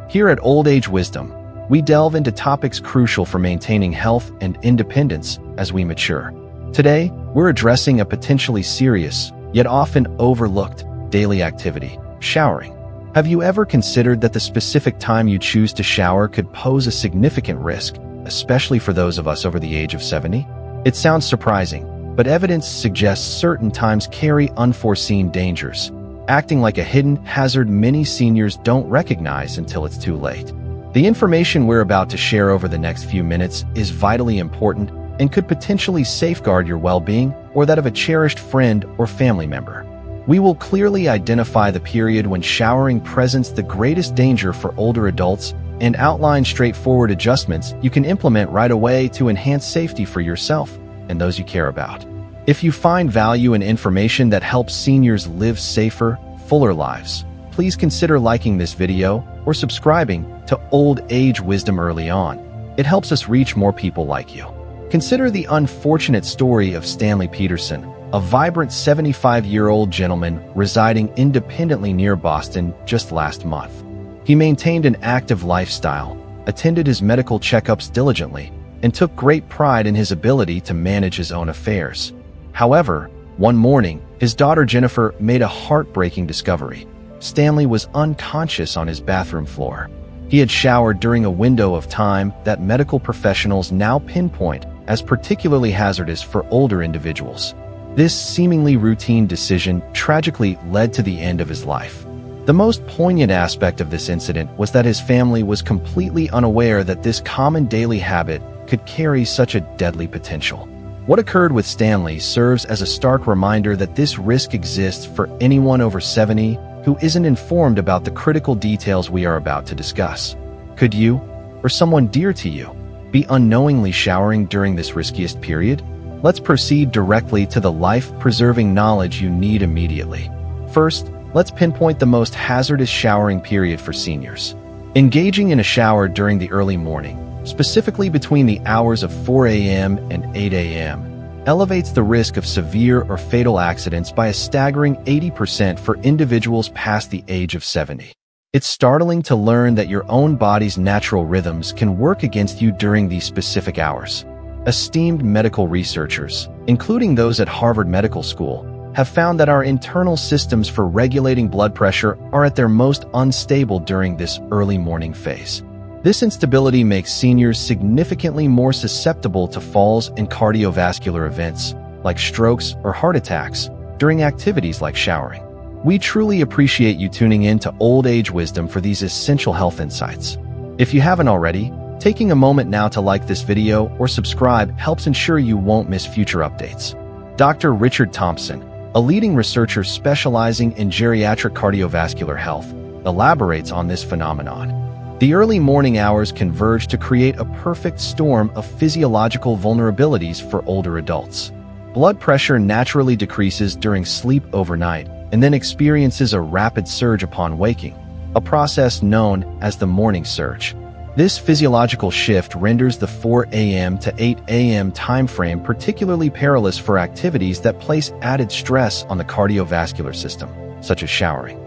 Here at Old Age Wisdom, we delve into topics crucial for maintaining health and independence as we mature. Today, we're addressing a potentially serious, yet often overlooked, daily activity: showering. Have you ever considered that the specific time you choose to shower could pose a significant risk, especially for those of us over the age of 70? It sounds surprising, but evidence suggests certain times carry unforeseen dangers, acting like a hidden hazard many seniors don't recognize until it's too late. The information we're about to share over the next few minutes is vitally important and could potentially safeguard your well-being or that of a cherished friend or family member. We will clearly identify the period when showering presents the greatest danger for older adults and outline straightforward adjustments you can implement right away to enhance safety for yourself and those you care about. If you find value in information that helps seniors live safer, fuller lives, please consider liking this video or subscribing to Old Age Wisdom early on. It helps us reach more people like you. Consider the unfortunate story of Stanley Peterson, a vibrant 75-year-old gentleman residing independently near Boston just last month. He maintained an active lifestyle, attended his medical checkups diligently, and took great pride in his ability to manage his own affairs. However, one morning, his daughter Jennifer made a heartbreaking discovery. Stanley was unconscious on his bathroom floor. He had showered during a window of time that medical professionals now pinpoint as particularly hazardous for older individuals. This seemingly routine decision tragically led to the end of his life. The most poignant aspect of this incident was that his family was completely unaware that this common daily habit could carry such a deadly potential. What occurred with Stanley serves as a stark reminder that this risk exists for anyone over 70 who isn't informed about the critical details we are about to discuss. Could you, or someone dear to you, be unknowingly showering during this riskiest period? Let's proceed directly to the life-preserving knowledge you need immediately. First, let's pinpoint the most hazardous showering period for seniors. Engaging in a shower during the early morning, specifically between the hours of 4 a.m. and 8 a.m., elevates the risk of severe or fatal accidents by a staggering 80% for individuals past the age of 70. It's startling to learn that your own body's natural rhythms can work against you during these specific hours. Esteemed medical researchers, including those at Harvard Medical School, have found that our internal systems for regulating blood pressure are at their most unstable during this early morning phase. This instability makes seniors significantly more susceptible to falls and cardiovascular events, like strokes or heart attacks, during activities like showering. We truly appreciate you tuning in to Old Age Wisdom for these essential health insights. If you haven't already, taking a moment now to like this video or subscribe helps ensure you won't miss future updates. Dr. Richard Thompson, a leading researcher specializing in geriatric cardiovascular health, elaborates on this phenomenon. The early morning hours converge to create a perfect storm of physiological vulnerabilities for older adults. Blood pressure naturally decreases during sleep overnight and then experiences a rapid surge upon waking, a process known as the morning surge. This physiological shift renders the 4 a.m. to 8 a.m. timeframe particularly perilous for activities that place added stress on the cardiovascular system, such as showering.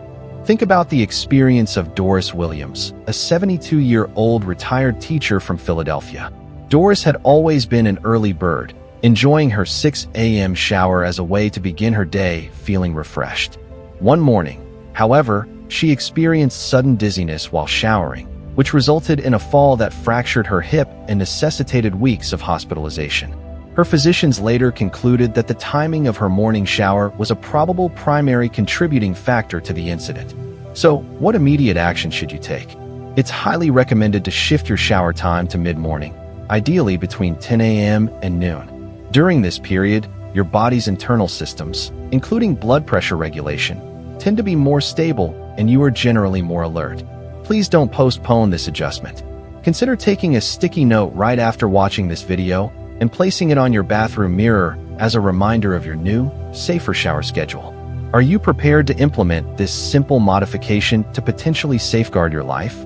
Think about the experience of Doris Williams, a 72-year-old retired teacher from Philadelphia. Doris had always been an early bird, enjoying her 6 a.m. shower as a way to begin her day feeling refreshed. One morning, however, she experienced sudden dizziness while showering, which resulted in a fall that fractured her hip and necessitated weeks of hospitalization. Her physicians later concluded that the timing of her morning shower was a probable primary contributing factor to the incident. So, what immediate action should you take? It's highly recommended to shift your shower time to mid-morning, ideally between 10 a.m. and noon. During this period, your body's internal systems, including blood pressure regulation, tend to be more stable and you are generally more alert. Please don't postpone this adjustment. Consider taking a sticky note right after watching this video and placing it on your bathroom mirror as a reminder of your new, safer shower schedule. Are you prepared to implement this simple modification to potentially safeguard your life?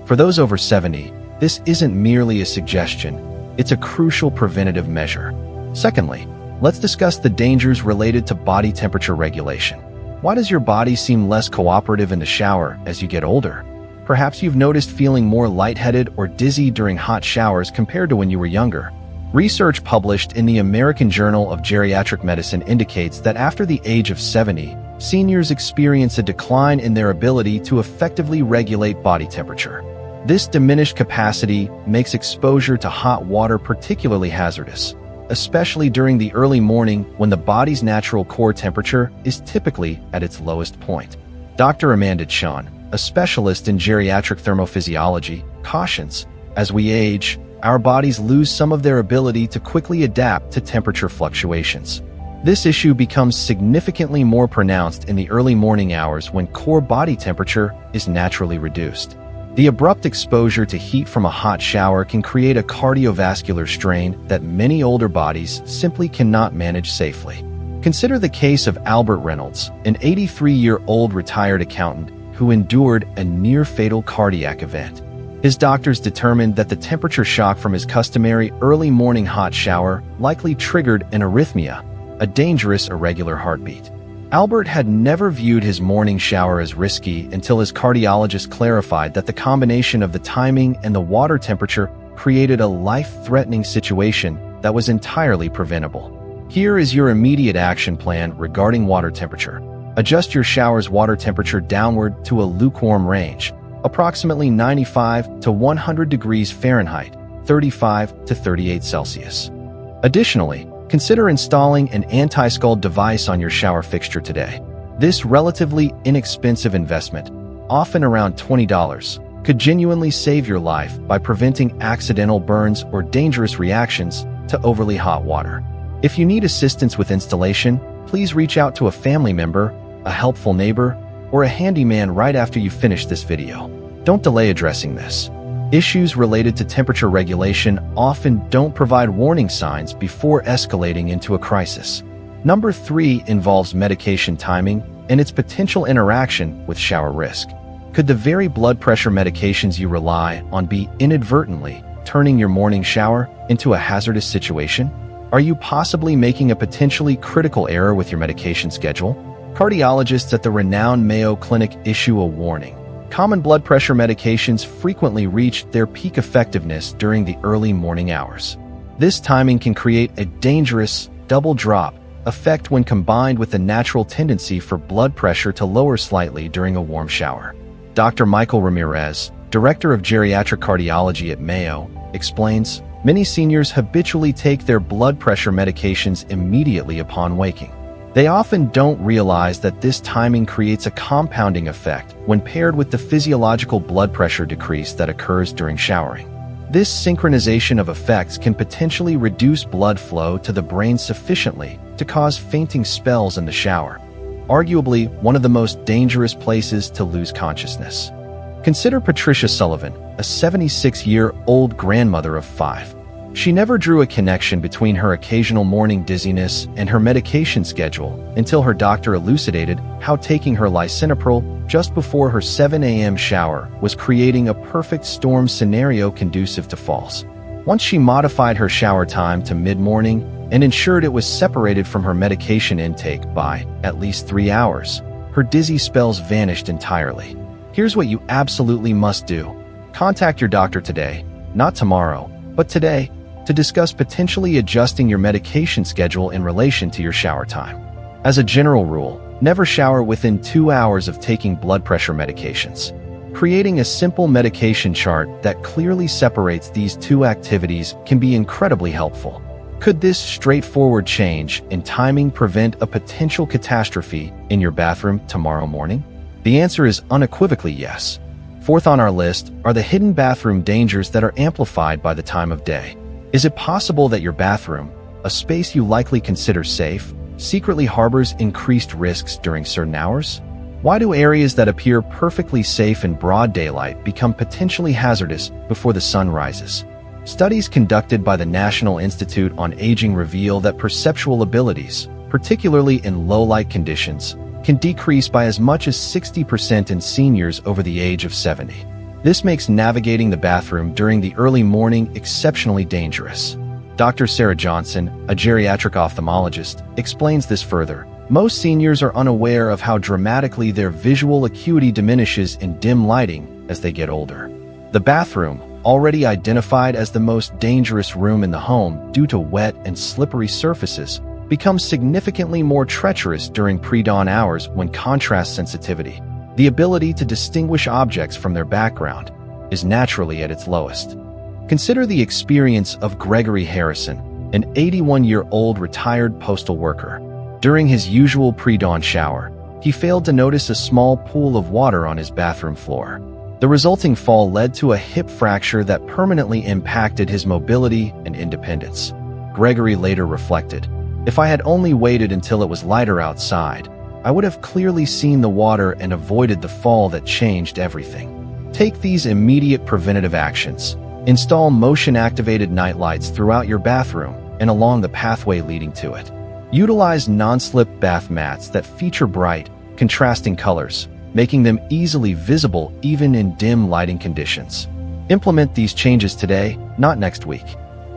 For those over 70, this isn't merely a suggestion, it's a crucial preventative measure. Secondly, let's discuss the dangers related to body temperature regulation. Why does your body seem less cooperative in the shower as you get older? Perhaps you've noticed feeling more lightheaded or dizzy during hot showers compared to when you were younger. Research published in the American Journal of Geriatric Medicine indicates that after the age of 70, seniors experience a decline in their ability to effectively regulate body temperature. This diminished capacity makes exposure to hot water particularly hazardous, especially during the early morning when the body's natural core temperature is typically at its lowest point. Dr. Amanda Chun, a specialist in geriatric thermophysiology, cautions, as we age, our bodies lose some of their ability to quickly adapt to temperature fluctuations. This issue becomes significantly more pronounced in the early morning hours when core body temperature is naturally reduced. The abrupt exposure to heat from a hot shower can create a cardiovascular strain that many older bodies simply cannot manage safely. Consider the case of Albert Reynolds, an 83-year-old retired accountant who endured a near-fatal cardiac event. His doctors determined that the temperature shock from his customary early morning hot shower likely triggered an arrhythmia, a dangerous irregular heartbeat. Albert had never viewed his morning shower as risky until his cardiologist clarified that the combination of the timing and the water temperature created a life-threatening situation that was entirely preventable. Here is your immediate action plan regarding water temperature. Adjust your shower's water temperature downward to a lukewarm range, approximately 95 to 100 degrees Fahrenheit, 35 to 38 Celsius. Additionally, consider installing an anti-scald device on your shower fixture today. This relatively inexpensive investment, often around $20, could genuinely save your life by preventing accidental burns or dangerous reactions to overly hot water. If you need assistance with installation, please reach out to a family member, a helpful neighbor, or a handyman right after you finish this video. Don't delay addressing this. Issues related to temperature regulation often don't provide warning signs before escalating into a crisis. Number 3 involves medication timing and its potential interaction with shower risk. Could the very blood pressure medications you rely on be inadvertently turning your morning shower into a hazardous situation? Are you possibly making a potentially critical error with your medication schedule? Cardiologists at the renowned Mayo Clinic issue a warning. Common blood pressure medications frequently reach their peak effectiveness during the early morning hours. This timing can create a dangerous double drop effect when combined with the natural tendency for blood pressure to lower slightly during a warm shower. Dr. Michael Ramirez, director of geriatric cardiology at Mayo, explains, many seniors habitually take their blood pressure medications immediately upon waking. They often don't realize that this timing creates a compounding effect when paired with the physiological blood pressure decrease that occurs during showering. This synchronization of effects can potentially reduce blood flow to the brain sufficiently to cause fainting spells in the shower, arguably one of the most dangerous places to lose consciousness. Consider Patricia Sullivan, a 76-year-old grandmother of 5. She never drew a connection between her occasional morning dizziness and her medication schedule until her doctor elucidated how taking her lisinopril just before her 7 a.m. shower was creating a perfect storm scenario conducive to falls. Once she modified her shower time to mid-morning and ensured it was separated from her medication intake by at least 3 hours, her dizzy spells vanished entirely. Here's what you absolutely must do. Contact your doctor today, not tomorrow, but today, to discuss potentially adjusting your medication schedule in relation to your shower time. As a general rule, never shower within 2 hours of taking blood pressure medications. Creating a simple medication chart that clearly separates these two activities can be incredibly helpful. Could this straightforward change in timing prevent a potential catastrophe in your bathroom tomorrow morning? The answer is unequivocally yes. Fourth on our list are the hidden bathroom dangers that are amplified by the time of day. Is it possible that your bathroom, a space you likely consider safe, secretly harbors increased risks during certain hours? Why do areas that appear perfectly safe in broad daylight become potentially hazardous before the sun rises? Studies conducted by the National Institute on Aging reveal that perceptual abilities, particularly in low-light conditions, can decrease by as much as 60% in seniors over the age of 70. This makes navigating the bathroom during the early morning exceptionally dangerous. Dr. Sarah Johnson, a geriatric ophthalmologist, explains this further. Most seniors are unaware of how dramatically their visual acuity diminishes in dim lighting as they get older. The bathroom, already identified as the most dangerous room in the home due to wet and slippery surfaces, becomes significantly more treacherous during pre-dawn hours when contrast sensitivity, the ability to distinguish objects from their background, is naturally at its lowest. Consider the experience of Gregory Harrison, an 81-year-old retired postal worker. During his usual pre-dawn shower, he failed to notice a small pool of water on his bathroom floor. The resulting fall led to a hip fracture that permanently impacted his mobility and independence. Gregory later reflected, "If I had only waited until it was lighter outside, I would have clearly seen the water and avoided the fall that changed everything." Take these immediate preventative actions. Install motion-activated nightlights throughout your bathroom and along the pathway leading to it. Utilize non-slip bath mats that feature bright, contrasting colors, making them easily visible even in dim lighting conditions. Implement these changes today, not next week.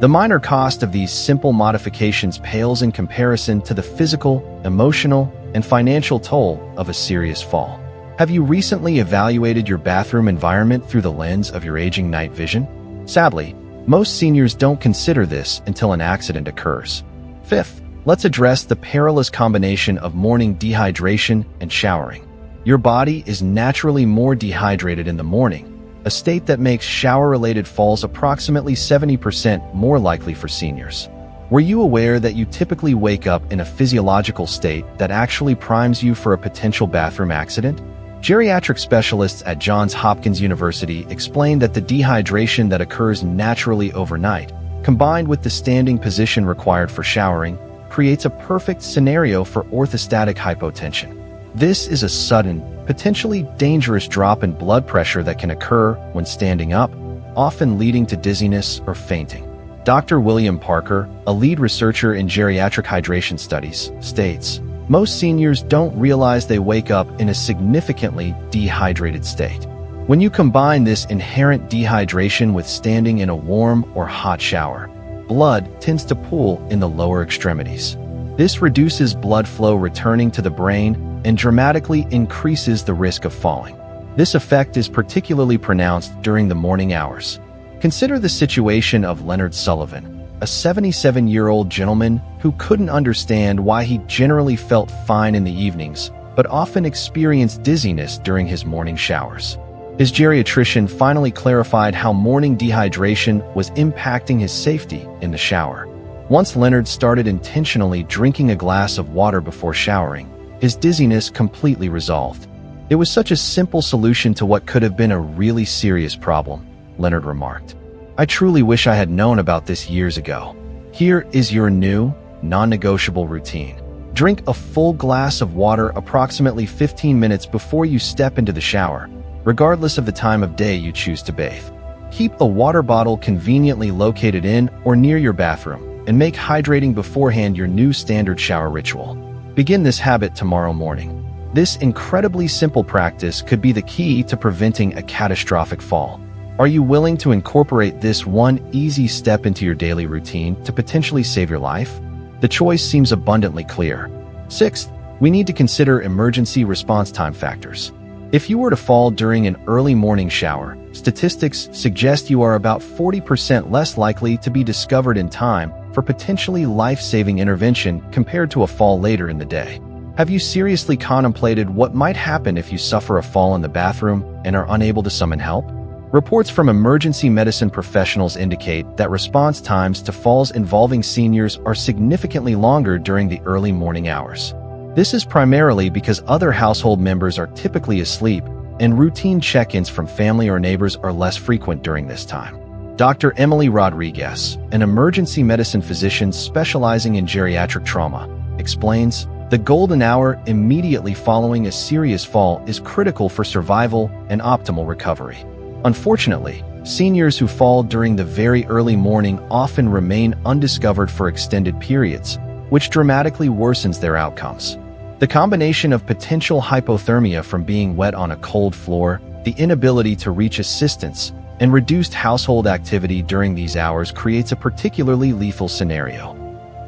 The minor cost of these simple modifications pales in comparison to the physical, emotional, and financial toll of a serious fall. Have you recently evaluated your bathroom environment through the lens of your aging night vision? Sadly, most seniors don't consider this until an accident occurs. Fifth, let's address the perilous combination of morning dehydration and showering. Your body is naturally more dehydrated in the morning, a state that makes shower-related falls approximately 70% more likely for seniors. Were you aware that you typically wake up in a physiological state that actually primes you for a potential bathroom accident? Geriatric specialists at Johns Hopkins University explain that the dehydration that occurs naturally overnight, combined with the standing position required for showering, creates a perfect scenario for orthostatic hypotension. This is a sudden, potentially dangerous drop in blood pressure that can occur when standing up, often leading to dizziness or fainting. Dr. William Parker, a lead researcher in geriatric hydration studies, states, "Most seniors don't realize they wake up in a significantly dehydrated state. When you combine this inherent dehydration with standing in a warm or hot shower, blood tends to pool in the lower extremities. This reduces blood flow returning to the brain and dramatically increases the risk of falling. This effect is particularly pronounced during the morning hours." Consider the situation of Leonard Sullivan, a 77-year-old gentleman who couldn't understand why he generally felt fine in the evenings, but often experienced dizziness during his morning showers. His geriatrician finally clarified how morning dehydration was impacting his safety in the shower. Once Leonard started intentionally drinking a glass of water before showering, his dizziness completely resolved. "It was such a simple solution to what could have been a really serious problem," Leonard remarked. "I truly wish I had known about this years ago." Here is your new, non-negotiable routine. Drink a full glass of water approximately 15 minutes before you step into the shower, regardless of the time of day you choose to bathe. Keep a water bottle conveniently located in or near your bathroom, and make hydrating beforehand your new standard shower ritual. Begin this habit tomorrow morning. This incredibly simple practice could be the key to preventing a catastrophic fall. Are you willing to incorporate this one easy step into your daily routine to potentially save your life? The choice seems abundantly clear. Sixth, we need to consider emergency response time factors. If you were to fall during an early morning shower, statistics suggest you are about 40% less likely to be discovered in time for potentially life-saving intervention compared to a fall later in the day. Have you seriously contemplated what might happen if you suffer a fall in the bathroom and are unable to summon help? Reports from emergency medicine professionals indicate that response times to falls involving seniors are significantly longer during the early morning hours. This is primarily because other household members are typically asleep, and routine check-ins from family or neighbors are less frequent during this time. Dr. Emily Rodriguez, an emergency medicine physician specializing in geriatric trauma, explains, "The golden hour immediately following a serious fall is critical for survival and optimal recovery." Unfortunately, seniors who fall during the very early morning often remain undiscovered for extended periods, which dramatically worsens their outcomes. The combination of potential hypothermia from being wet on a cold floor, the inability to reach assistance, and reduced household activity during these hours creates a particularly lethal scenario.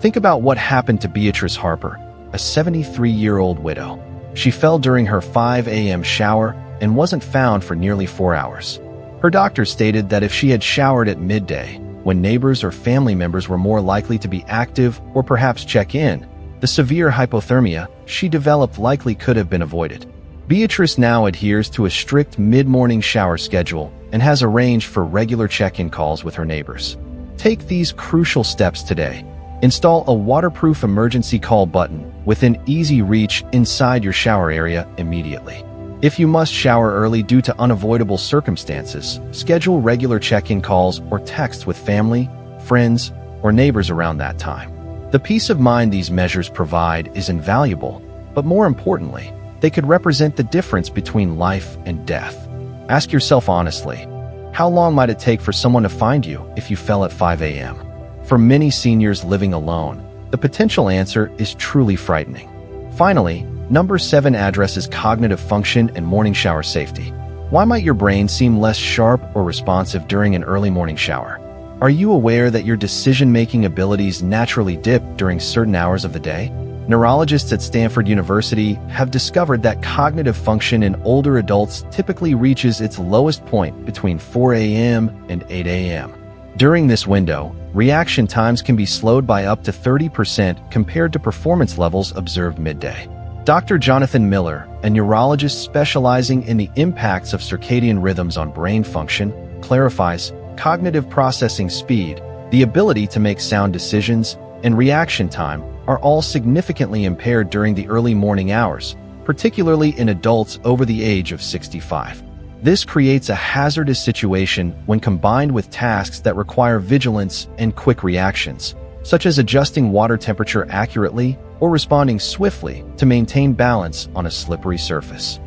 Think about what happened to Beatrice Harper, a 73-year-old widow. She fell during her 5 a.m. shower, and wasn't found for nearly 4 hours. Her doctor stated that if she had showered at midday, when neighbors or family members were more likely to be active or perhaps check in, the severe hypothermia she developed likely could have been avoided. Beatrice now adheres to a strict mid-morning shower schedule and has arranged for regular check-in calls with her neighbors. Take these crucial steps today. Install a waterproof emergency call button within easy reach inside your shower area immediately. If you must shower early due to unavoidable circumstances, schedule regular check-in calls or texts with family, friends, or neighbors around that time. The peace of mind these measures provide is invaluable, but more importantly, they could represent the difference between life and death. Ask yourself honestly, how long might it take for someone to find you if you fell at 5 a.m.? For many seniors living alone, the potential answer is truly frightening. Finally, number 7 addresses cognitive function and morning shower safety. Why might your brain seem less sharp or responsive during an early morning shower? Are you aware that your decision-making abilities naturally dip during certain hours of the day? Neurologists at Stanford University have discovered that cognitive function in older adults typically reaches its lowest point between 4 a.m. and 8 a.m. During this window, reaction times can be slowed by up to 30% compared to performance levels observed midday. Dr. Jonathan Miller, a neurologist specializing in the impacts of circadian rhythms on brain function, clarifies cognitive processing speed, the ability to make sound decisions, and reaction time are all significantly impaired during the early morning hours, particularly in adults over the age of 65. This creates a hazardous situation when combined with tasks that require vigilance and quick reactions, such as adjusting water temperature accurately or responding swiftly to maintain balance on a slippery surface.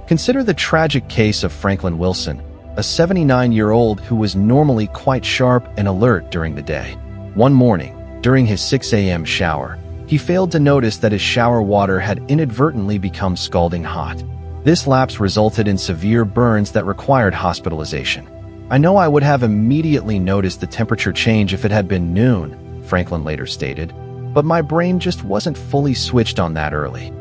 Consider the tragic case of Franklin Wilson, a 79-year-old who was normally quite sharp and alert during the day. One morning, during his 6 a.m. shower, he failed to notice that his shower water had inadvertently become scalding hot. This lapse resulted in severe burns that required hospitalization. "I know I would have immediately noticed the temperature change if it had been noon," Franklin later stated, "but my brain just wasn't fully switched on that early."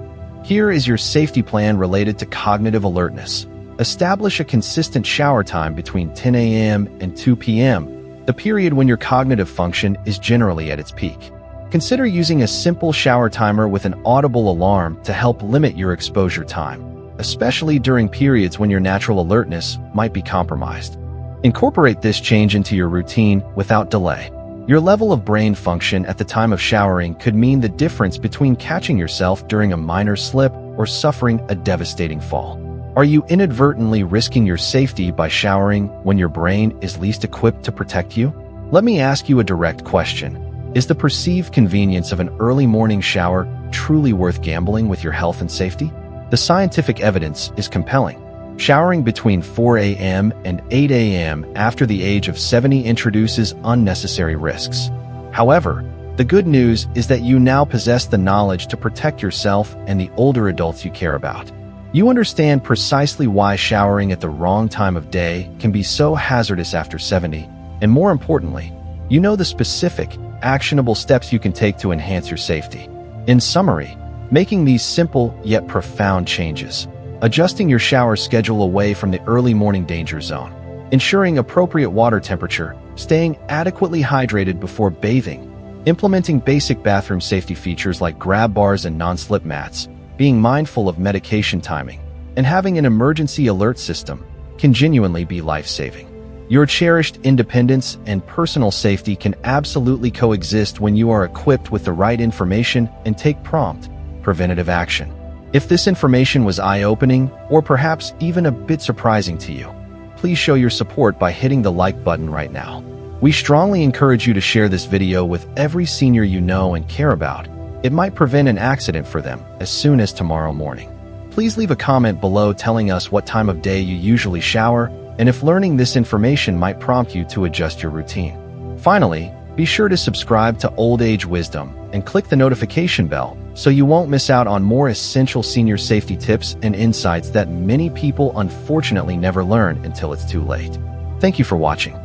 Here is your safety plan related to cognitive alertness. Establish a consistent shower time between 10 a.m. and 2 p.m., the period when your cognitive function is generally at its peak. Consider using a simple shower timer with an audible alarm to help limit your exposure time, especially during periods when your natural alertness might be compromised. Incorporate this change into your routine without delay. Your level of brain function at the time of showering could mean the difference between catching yourself during a minor slip or suffering a devastating fall. Are you inadvertently risking your safety by showering when your brain is least equipped to protect you? Let me ask you a direct question. Is the perceived convenience of an early morning shower truly worth gambling with your health and safety? The scientific evidence is compelling. Showering between 4 a.m. and 8 a.m. after the age of 70 introduces unnecessary risks. However, the good news is that you now possess the knowledge to protect yourself and the older adults you care about. You understand precisely why showering at the wrong time of day can be so hazardous after 70, and more importantly, you know the specific, actionable steps you can take to enhance your safety. In summary, making these simple yet profound changes: adjusting your shower schedule away from the early morning danger zone, ensuring appropriate water temperature, staying adequately hydrated before bathing, implementing basic bathroom safety features like grab bars and non-slip mats, being mindful of medication timing, and having an emergency alert system can genuinely be life-saving. Your cherished independence and personal safety can absolutely coexist when you are equipped with the right information and take prompt, preventative action. If this information was eye-opening or perhaps even a bit surprising to you, please show your support by hitting the like button right now. We strongly encourage you to share this video with every senior you know and care about. It might prevent an accident for them as soon as tomorrow morning. Please leave a comment below telling us what time of day you usually shower and if learning this information might prompt you to adjust your routine. Finally, be sure to subscribe to Old Age Wisdom and click the notification bell so you won't miss out on more essential senior safety tips and insights that many people unfortunately never learn until it's too late. Thank you for watching.